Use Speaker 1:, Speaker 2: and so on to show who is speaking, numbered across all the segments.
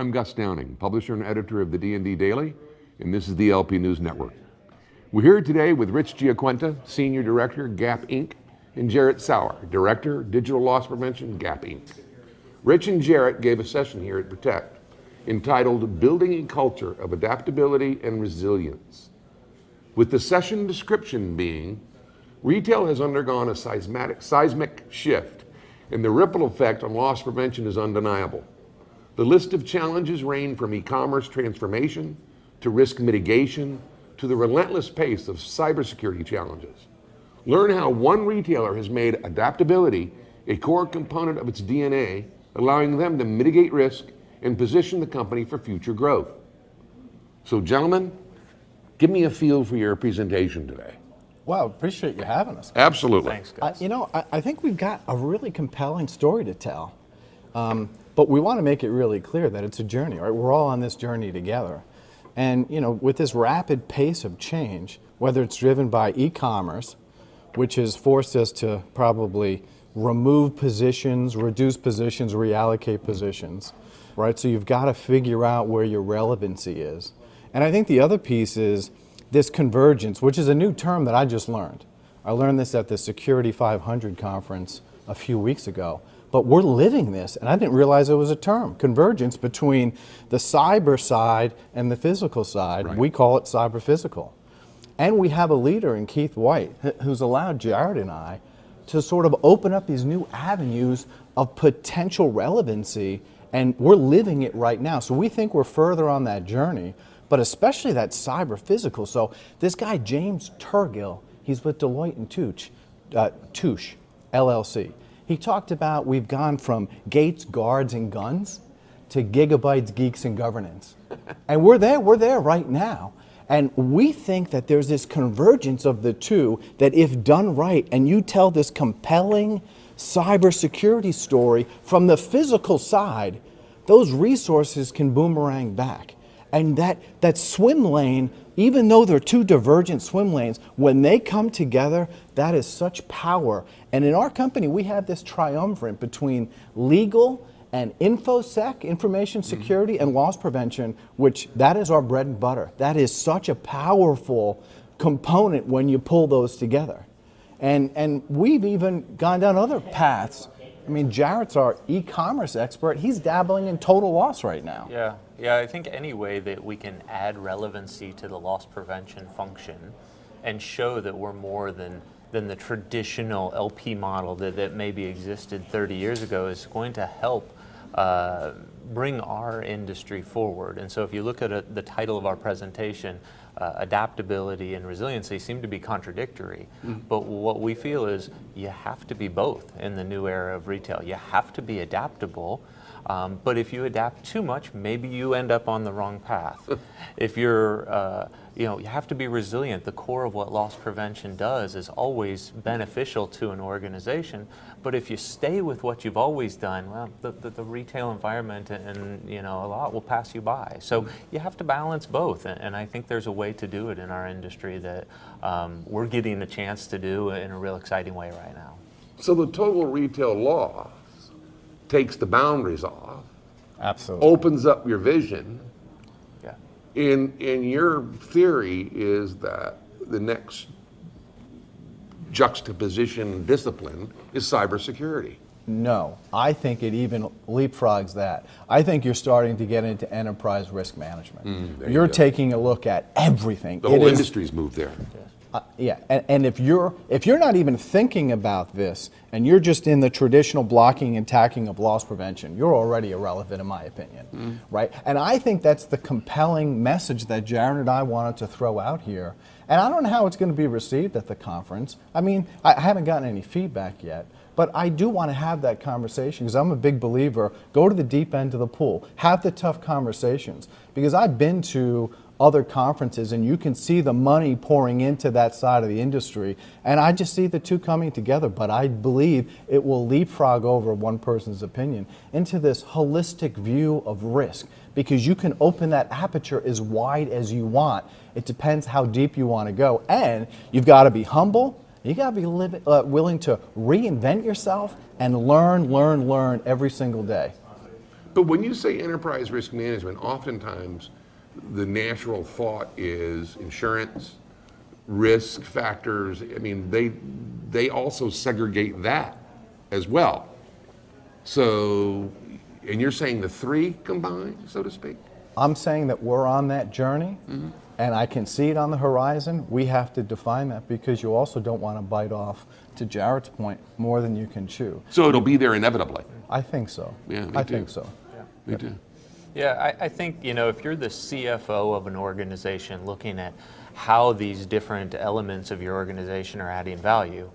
Speaker 1: I'm Gus Downing, publisher and editor of the D&D Daily, and this is the LP News Network. We're here today with Rich Giaquinto, Senior Director, Gap Inc., and Jerett Sauer, Director, Digital Loss Prevention, Gap Inc. Rich and Jerett gave a session here at Protect entitled Building a Culture of Adaptability and Resilience, with the session description being, retail has undergone a seismic shift, and the ripple effect on loss prevention is undeniable. The list of challenges range from e-commerce transformation to risk mitigation to the relentless pace of cybersecurity challenges. Learn how one retailer has made adaptability a core component of its DNA, allowing them to mitigate risk and position the company for future growth. So gentlemen, give me a feel for your presentation today.
Speaker 2: Well, appreciate you having us.
Speaker 1: Absolutely.
Speaker 3: Thanks, guys.
Speaker 2: I think we've got a really compelling story to tell. But we want to make it really clear that it's a journey, right? We're all on this journey together. And, with this rapid pace of change, whether it's driven by e-commerce, which has forced us to probably remove positions, reduce positions, reallocate positions, right? So you've got to figure out where your relevancy is. And I think the other piece is this convergence, which is a new term that I just learned. I learned this at the Security 500 conference a few weeks ago. But we're living this, and I didn't realize it was a term, convergence between the cyber side and the physical side. Right. We call it cyber physical. And we have a leader in Keith White who's allowed Jerett and I to sort of open up these new avenues of potential relevancy, and we're living it right now. So we think we're further on that journey, but especially that cyber physical. So this guy, James Turgill, he's with Deloitte and Touche, LLC. He talked about we've gone from gates, guards, and guns to gigabytes, geeks, and governance. And we're there right now. And we think that there's this convergence of the two that if done right, and you tell this compelling cybersecurity story from the physical side, those resources can boomerang back. And that swim lane, even though they're two divergent swim lanes, when they come together, that is such power. And in our company, we have this triumvirate between legal and InfoSec, information security, and loss prevention, which that is our bread and butter. That is such a powerful component when you pull those together. And we've even gone down other paths. I mean, Jerett's our e-commerce expert. He's dabbling in total loss right now.
Speaker 3: Yeah, I think any way that we can add relevancy to the loss prevention function and show that we're more than the traditional LP model that maybe existed 30 years ago is going to help bring our industry forward. And so if you look at the title of our presentation, adaptability and resiliency seem to be contradictory, but what we feel is you have to be both in the new era of retail. You have to be adaptable, but if you adapt too much, maybe you end up on the wrong path. If you're, you have to be resilient. The core of what loss prevention does is always beneficial to an organization, but if you stay with what you've always done, well, the retail environment and a lot will pass you by. So you have to balance both, and I think there's a way to do it in our industry that we're getting a chance to do in a real exciting way right now.
Speaker 1: So the total retail loss takes the boundaries off,
Speaker 2: absolutely,
Speaker 1: opens up your vision.
Speaker 3: Yeah.
Speaker 1: And your theory is that the next juxtaposition discipline is cybersecurity.
Speaker 2: No, I think it even leapfrogs that. I think you're starting to get into enterprise risk management. You're taking a look at everything.
Speaker 1: The whole industry's moved there.
Speaker 2: Yeah, and if you're not even thinking about this, and you're just in the traditional blocking and tackling of loss prevention, you're already irrelevant, in my opinion, right? And I think that's the compelling message that Jerett and I wanted to throw out here. And I don't know how it's going to be received at the conference. I mean, I haven't gotten any feedback yet, but I do want to have that conversation because I'm a big believer, go to the deep end of the pool, have the tough conversations. Because I've been to other conferences and you can see the money pouring into that side of the industry, and I just see the two coming together, but I believe it will leapfrog over one person's opinion into this holistic view of risk, because you can open that aperture as wide as you want. It depends how deep you want to go, and you've got to be humble, you got to be willing to reinvent yourself and learn every single day.
Speaker 1: But when you say enterprise risk management, oftentimes the natural thought is insurance, risk factors. I mean, they also segregate that as well. So, and you're saying the three combined, so to speak?
Speaker 2: I'm saying that we're on that journey, and I can see it on the horizon. We have to define that because you also don't want to bite off, to Jared's point, more than you can chew.
Speaker 1: So it'll be there inevitably.
Speaker 2: I think so.
Speaker 1: Yeah, me
Speaker 2: I
Speaker 1: too.
Speaker 2: think so.
Speaker 1: Me too.
Speaker 3: Yeah, I think, if you're the CFO of an organization looking at how these different elements of your organization are adding value,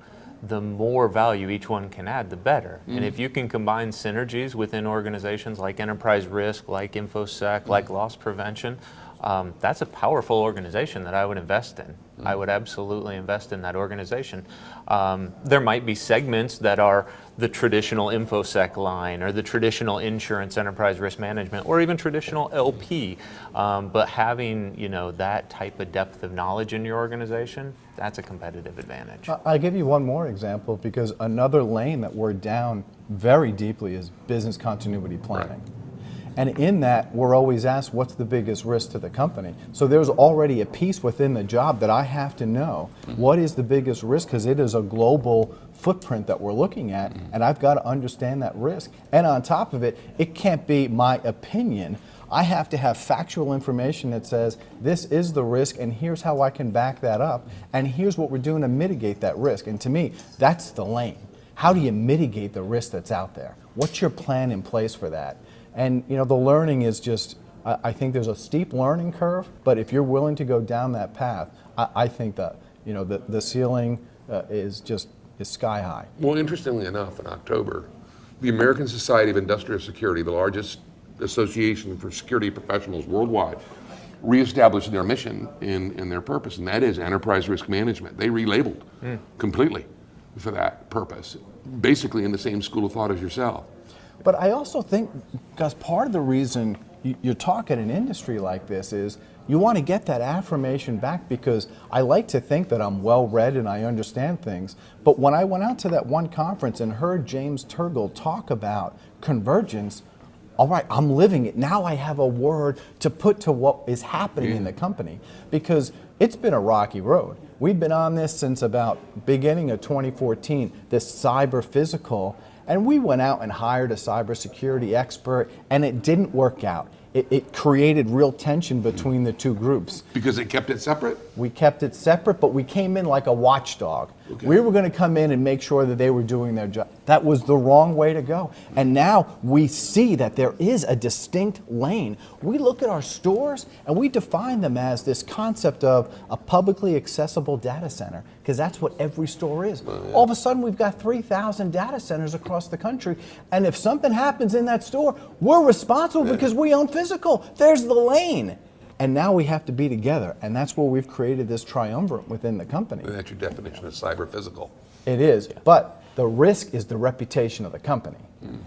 Speaker 3: the more value each one can add, the better. And if you can combine synergies within organizations like enterprise risk, like InfoSec, like loss prevention, that's a powerful organization that I would invest in. I would absolutely invest in that organization. There might be segments that are the traditional InfoSec line or the traditional insurance enterprise risk management or even traditional LP. But having that type of depth of knowledge in your organization, that's a competitive advantage.
Speaker 2: I'll give you one more example because another lane that we're down very deeply is business continuity planning.
Speaker 1: Right.
Speaker 2: And in that, we're always asked, what's the biggest risk to the company? So there's already a piece within the job that I have to know. What is the biggest risk? Because it is a global footprint that we're looking at, and I've got to understand that risk. And on top of it, it can't be my opinion. I have to have factual information that says, this is the risk, and here's how I can back that up, and here's what we're doing to mitigate that risk. And to me, that's the lane. How do you mitigate the risk that's out there? What's your plan in place for that? And the learning is just, I think there's a steep learning curve, but if you're willing to go down that path, I think that the ceiling is sky high.
Speaker 1: Well, interestingly enough, in October, the American Society of Industrial Security, the largest association for security professionals worldwide, reestablished their mission and their purpose, and that is enterprise risk management. They relabeled completely for that purpose, basically in the same school of thought as yourself.
Speaker 2: But I also think, because part of the reason you talk at an industry like this is you want to get that affirmation back, because I like to think that I'm well read and I understand things. But when I went out to that one conference and heard James Turgle talk about convergence, all right, I'm living it. Now I have a word to put to what is happening in the company, because it's been a rocky road. We've been on this since about beginning of 2014, this cyber physical. And we went out and hired a cybersecurity expert, and it didn't work out. It created real tension between the two groups.
Speaker 1: Because it kept it separate?
Speaker 2: We kept it separate, but we came in like a watchdog. Okay. We were going to come in and make sure that they were doing their job. That was the wrong way to go. And now we see that there is a distinct lane. We look at our stores and we define them as this concept of a publicly accessible data center, because that's what every store is. All of a sudden, we've got 3,000 data centers across the country, and if something happens in that store, we're responsible because we own physical. There's the lane. And now we have to be together, and that's where we've created this triumvirate within the company.
Speaker 1: And that's your definition of cyber physical.
Speaker 2: It is, but the risk is the reputation of the company.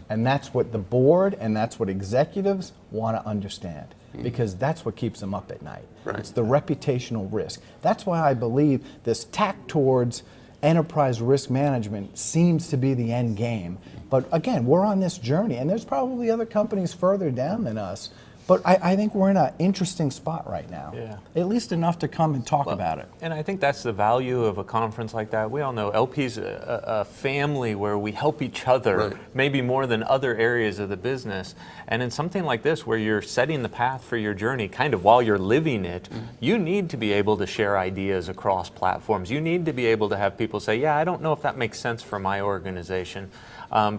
Speaker 2: And that's what the board and that's what executives want to understand, because that's what keeps them up at night.
Speaker 1: Right.
Speaker 2: It's the reputational risk. That's why I believe this tack towards enterprise risk management seems to be the end game. But again, we're on this journey, and there's probably other companies further down than us. But I think we're in an interesting spot right now.
Speaker 3: Yeah.
Speaker 2: At least enough to come and talk about it.
Speaker 3: And I think that's the value of a conference like that. We all know LP's a family where we help each other, maybe more than other areas of the business. And in something like this, where you're setting the path for your journey, kind of while you're living it, you need to be able to share ideas across platforms. You need to be able to have people say, yeah, I don't know if that makes sense for my organization.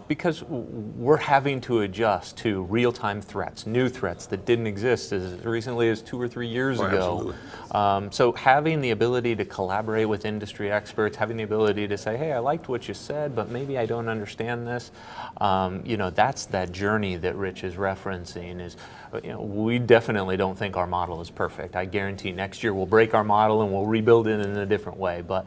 Speaker 3: Because we're having to adjust to real-time threats, new threats that didn't exist as recently as 2 or 3 years ago. So having the ability to collaborate with industry experts, having the ability to say, hey, I liked what you said, but maybe I don't understand this. That's that journey that Rich is referencing. Is we definitely don't think our model is perfect. I guarantee next year we'll break our model and we'll rebuild it in a different way. But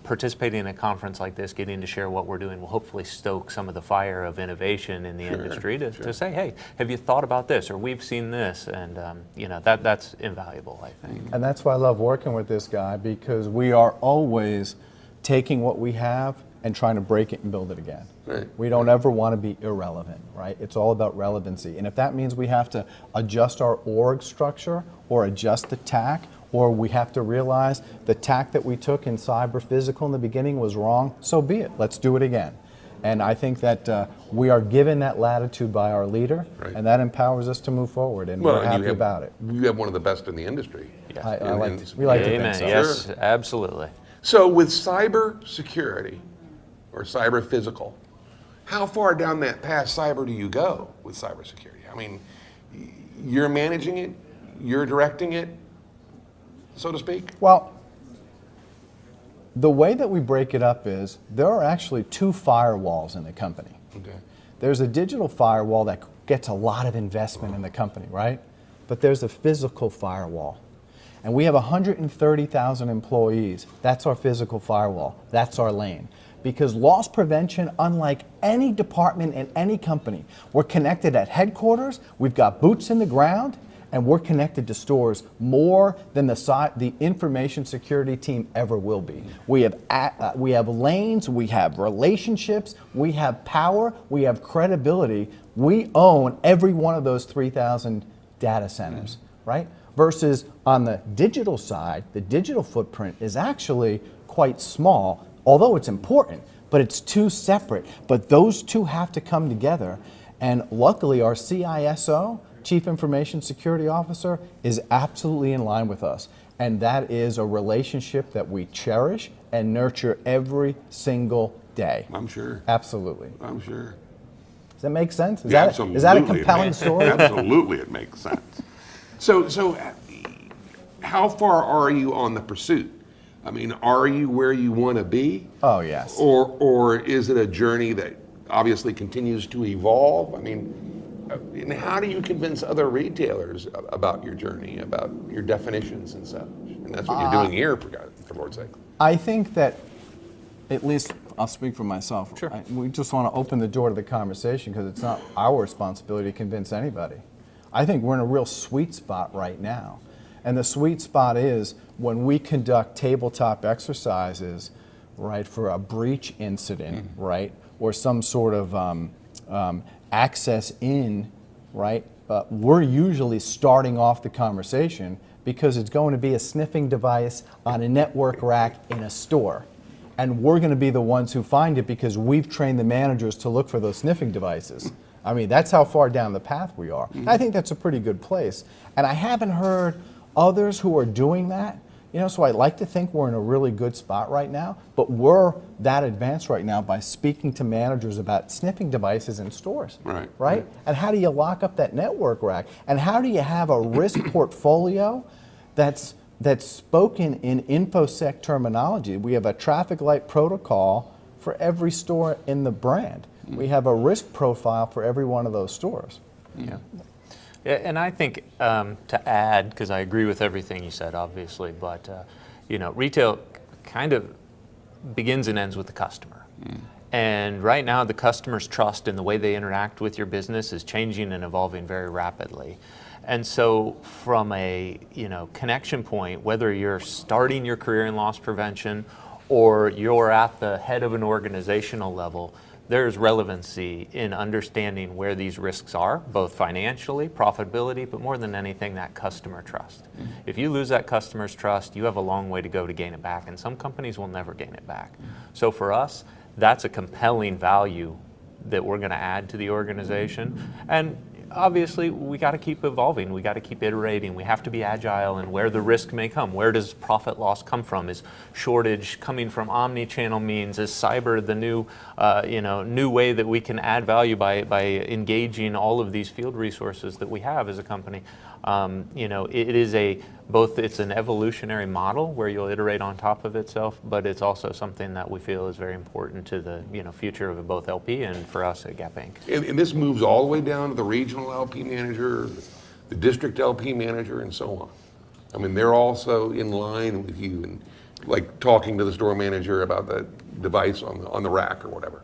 Speaker 3: participating in a conference like this, getting to share what we're doing, will hopefully stoke some of the fire of innovation in the industry to say, hey, have you thought about this? Or we've seen this. And that's invaluable, I think.
Speaker 2: And that's why I love working with this guy, because we are always taking what we have and trying to break it and build it again.
Speaker 1: Right.
Speaker 2: We don't ever want to be irrelevant, right? It's all about relevancy. And if that means we have to adjust our org structure or adjust the tack, or we have to realize the tack that we took in cyber physical in the beginning was wrong, so be it. Let's do it again. And I think that we are given that latitude by our leader,
Speaker 1: Right.
Speaker 2: and that empowers us to move forward, and we're happy about it.
Speaker 1: You have one of the best in the industry.
Speaker 2: We like to think
Speaker 3: Amen.
Speaker 2: so.
Speaker 3: Yes,
Speaker 1: Sure.
Speaker 3: absolutely.
Speaker 1: So with cyber security or cyber physical, how far down that path cyber do you go with cybersecurity? I mean, you're managing it, you're directing it, so to speak?
Speaker 2: Well, the way that we break it up is there are actually two firewalls in the company.
Speaker 1: Okay.
Speaker 2: There's a digital firewall that gets a lot of investment in the company, right? But there's a physical firewall. And we have 130,000 employees. That's our physical firewall. That's our lane. Because loss prevention, unlike any department in any company, we're connected at headquarters, we've got boots in the ground, and we're connected to stores more than the information security team ever will be. We have lanes, we have relationships, we have power, we have credibility. We own every one of those 3,000 data centers, right? Versus on the digital side, the digital footprint is actually quite small, although it's important, but it's two separate. But those two have to come together. And luckily, our CISO, Chief Information Security Officer, is absolutely in line with us. And that is a relationship that we cherish and nurture every single day.
Speaker 1: I'm sure.
Speaker 2: Absolutely.
Speaker 1: I'm sure.
Speaker 2: Does that make sense? Is,
Speaker 1: Absolutely.
Speaker 2: is that a compelling story?
Speaker 1: Absolutely, it makes sense. So how far are you on the pursuit? I mean, are you where you want to be?
Speaker 2: Oh, yes.
Speaker 1: Or is it a journey that obviously continues to evolve? I mean, and how do you convince other retailers about your journey, about your definitions and such? And that's what you're doing here, for Lord's sake.
Speaker 2: I think that, at least I'll speak for myself.
Speaker 3: Sure.
Speaker 2: We just want to open the door to the conversation because it's not our responsibility to convince anybody. I think we're in a real sweet spot right now. And the sweet spot is when we conduct tabletop exercises, right, for a breach incident, right, or some sort of access in, right, we're usually starting off the conversation because it's going to be a sniffing device on a network rack in a store. And we're going to be the ones who find it because we've trained the managers to look for those sniffing devices. I mean, that's how far down the path we are. I think that's a pretty good place. And I haven't heard others who are doing that, so I'd like to think we're in a really good spot right now, but we're that advanced right now by speaking to managers about sniffing devices in stores. Right? And how do you lock up that network rack? And how do you have a risk portfolio that's spoken in InfoSec terminology? We have a traffic light protocol for every store in the brand. We have a risk profile for every one of those stores.
Speaker 3: Yeah. Yeah, and I think to add, because I agree with everything you said, obviously, but retail kind of begins and ends with the customer. And right now, the customer's trust in the way they interact with your business is changing and evolving very rapidly. And so, from a connection point, whether you're starting your career in loss prevention or you're at the head of an organizational level, there's relevancy in understanding where these risks are, both financially, profitability, but more than anything, that customer trust. If you lose that customer's trust, you have a long way to go to gain it back, and some companies will never gain it back. So for us, that's a compelling value that we're going to add to the organization. And obviously, we got to keep evolving. We got to keep iterating. We have to be agile in where the risk may come. Where does profit loss come from? Is shortage coming from omni-channel means? Is cyber the new way that we can add value by engaging all of these field resources that we have as a company? It is it's an evolutionary model where you'll iterate on top of itself, but it's also something that we feel is very important to the future of both LP and for us at Gap Inc.
Speaker 1: And this moves all the way down to the regional LP manager, the district LP manager, and so on. I mean, they're also in line with you and like talking to the store manager about the device on the rack or whatever.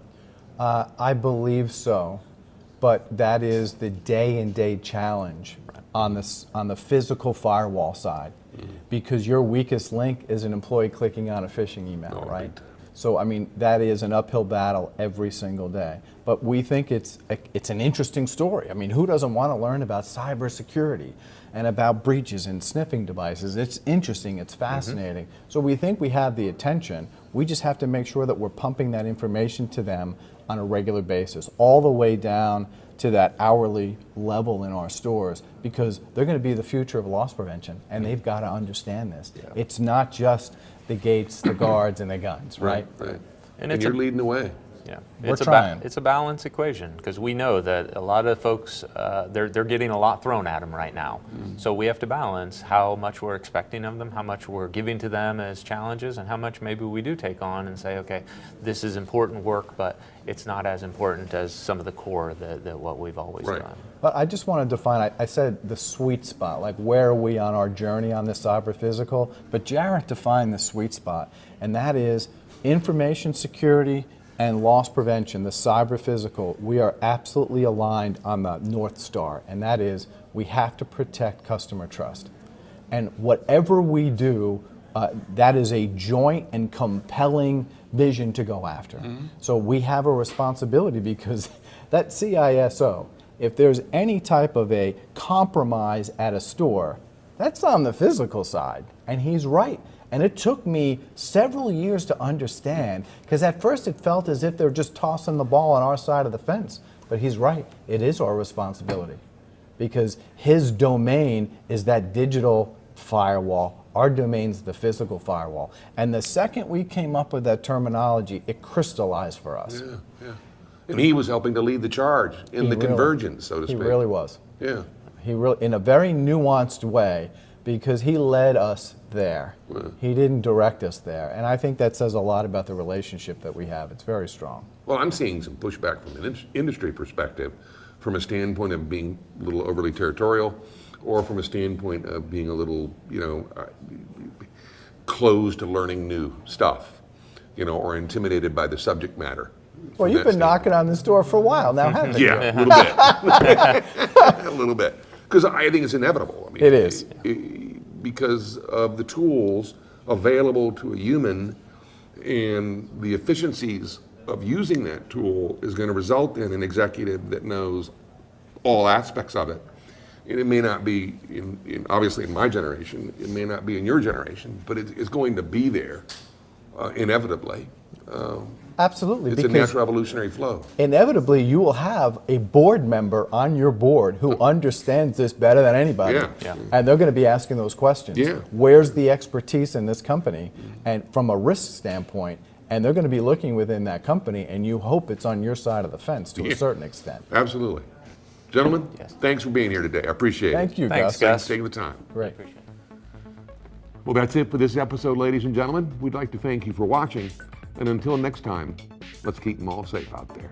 Speaker 2: I believe so, but that is the day-and-day challenge on the physical firewall side, because your weakest link is an employee clicking on a phishing email, right? So I mean, that is an uphill battle every single day. But we think it's an interesting story. I mean, who doesn't want to learn about cybersecurity and about breaches and sniffing devices? It's interesting, it's fascinating. So we think we have the attention. We just have to make sure that we're pumping that information to them on a regular basis, all the way down to that hourly level in our stores, because they're going to be the future of loss prevention, and they've got to understand this. It's not just the gates, the guards, and the guns, right?
Speaker 1: Right.
Speaker 3: And
Speaker 1: And you're leading the way.
Speaker 3: Yeah,
Speaker 2: We're trying.
Speaker 3: It's a balance equation, because we know that a lot of folks they're getting a lot thrown at them right now. So we have to balance how much we're expecting of them, how much we're giving to them as challenges, and how much maybe we do take on and say, okay, this is important work, but it's not as important as some of the core that what we've always done.
Speaker 2: But I just want to define, I said the sweet spot, like where are we on our journey on this cyber physical, but Jerett defined the sweet spot, and that is information security and loss prevention, the cyber physical. We are absolutely aligned on the North Star, and that is we have to protect customer trust. And whatever we do, that is a joint and compelling vision to go after. So we have a responsibility, because that CISO, if there's any type of a compromise at a store, that's on the physical side, and he's right. And it took me several years to understand, because at first it felt as if they're just tossing the ball on our side of the fence. But he's right, it is our responsibility, because his domain is that digital firewall. Our domain's the physical firewall. And the second we came up with that terminology, it crystallized for us.
Speaker 1: Yeah. And he was helping to lead the charge in the convergence, so to speak.
Speaker 2: He really was.
Speaker 1: Yeah.
Speaker 2: He really, in a very nuanced way, because he led us there. He didn't direct us there. And I think that says a lot about the relationship that we have. It's very strong.
Speaker 1: Well, I'm seeing some pushback from an industry perspective, from a standpoint of being a little overly territorial, or from a standpoint of being a little, closed to learning new stuff, or intimidated by the subject matter.
Speaker 2: Well, you've been knocking on this door for a while now, haven't you?
Speaker 1: Yeah, a little bit. A little bit. Because I think it's inevitable. I mean,
Speaker 2: It is.
Speaker 1: Because of the tools available to a human, and the efficiencies of using that tool is going to result in an executive that knows all aspects of it. And it may not be, obviously in my generation, it may not be in your generation, but it's going to be there inevitably.
Speaker 2: Absolutely.
Speaker 1: It's a natural evolutionary flow.
Speaker 2: Inevitably, you will have a board member on your board who understands this better than anybody.
Speaker 1: Yeah.
Speaker 2: And they're going to be asking those questions.
Speaker 1: Yeah.
Speaker 2: Where's the expertise in this company? And from a risk standpoint, and they're going to be looking within that company, and you hope it's on your side of the fence to a certain extent.
Speaker 1: Absolutely. Gentlemen, thanks for being here today. I appreciate it.
Speaker 2: Thank you,
Speaker 3: Thanks,
Speaker 2: Gus.
Speaker 1: Thanks for taking the time.
Speaker 2: Great.
Speaker 1: Well, that's it for this episode, ladies and gentlemen. We'd like to thank you for watching. And until next time, let's keep them all safe out there.